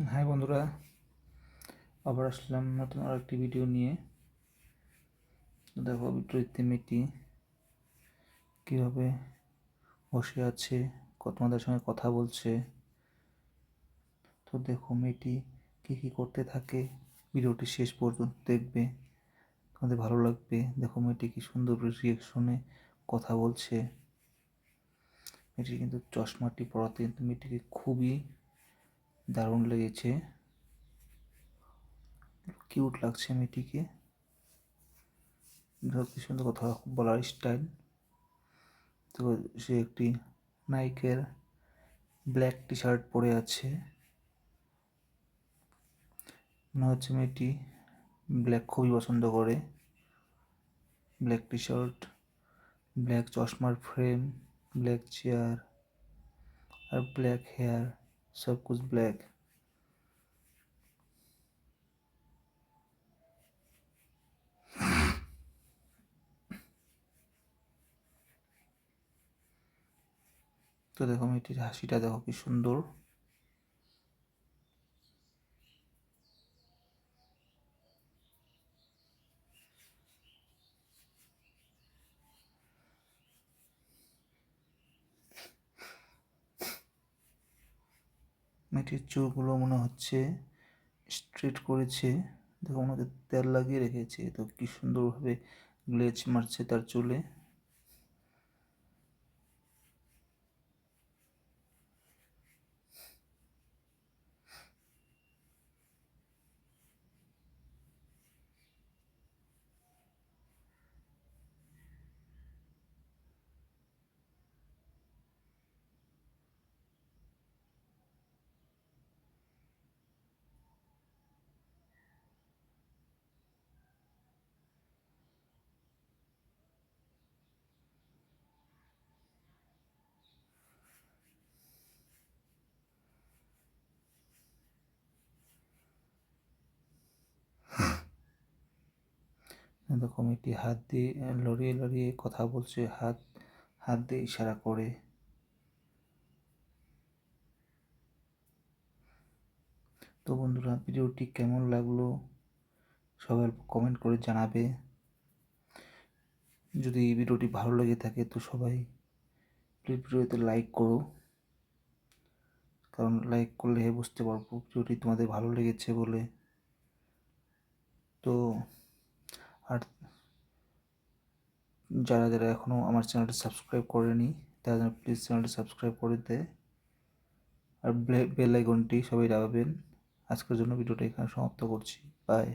High বন্ধুরা, আবার আসলাম নতুন আরেকটি ভিডিও নিয়ে। দেখো বিপরীতে মেয়েটি কীভাবে বসে আছে, তোমাদের সঙ্গে কথা বলছে। তো দেখো মেয়েটি কী করতে থাকে, ভিডিওটি শেষ পর্যন্ত দেখবে, তোমাদের ভালো লাগবে। দেখো মেয়েটি কি সুন্দর রিয়েকশনে কথা বলছে। মেয়েটি কিন্তু চশমাটি পরাতে মেয়েটিকে খুবই দারুণ লেগেছে, কিউট লাগছে মেয়েটিকে। দেখো কি সুন্দর কথা বলার স্টাইল। তো সে একটি নাইকের ব্ল্যাক টি শার্ট পরে আছে। মনে হচ্ছে মেয়েটি ব্ল্যাক খুবই পছন্দ করে। ব্ল্যাক টি শার্ট, ব্ল্যাক চশমার ফ্রেম, ব্ল্যাক চেয়ার আর ব্ল্যাক হেয়ার, সব কুछ ব্ল্যাক। তো দেখো মেয়েটির হাসিটা দেখো কি সুন্দর। মেয়েটির চুলগুলো মনে হচ্ছে স্ট্রেট করেছে। দেখো মনে হচ্ছে তেল লাগিয়ে রেখেছে। তো কি সুন্দরভাবে গ্লেজ মারছে তার চুলে। দেখো মেয়েটি হাত দিয়ে লড়িয়ে লড়িয়ে কথা বলছে, হাত হাত দিয়ে ইশারা করে। তো বন্ধুরা, ভিডিওটি কেমন লাগলো সবাই কমেন্ট করে জানাবে। যদি ভিডিওটি ভালো লেগে থাকে তো সবাই প্লিজ ভিডিওতে লাইক করো, কারণ লাইক করলে বুঝতে পারবো ভিডিওটি তোমাদের ভালো লেগেছে বলে। তো আর যারা যারা এখনও আমার চ্যানেলটি সাবস্ক্রাইব করেনি তারা যেন প্লিজ চ্যানেলটি সাবস্ক্রাইব করে দেয়, আর বেল আইকনটি সবাই দাবাবেন। আজকের জন্য ভিডিওটা এখানে সমাপ্ত করছি। বাই।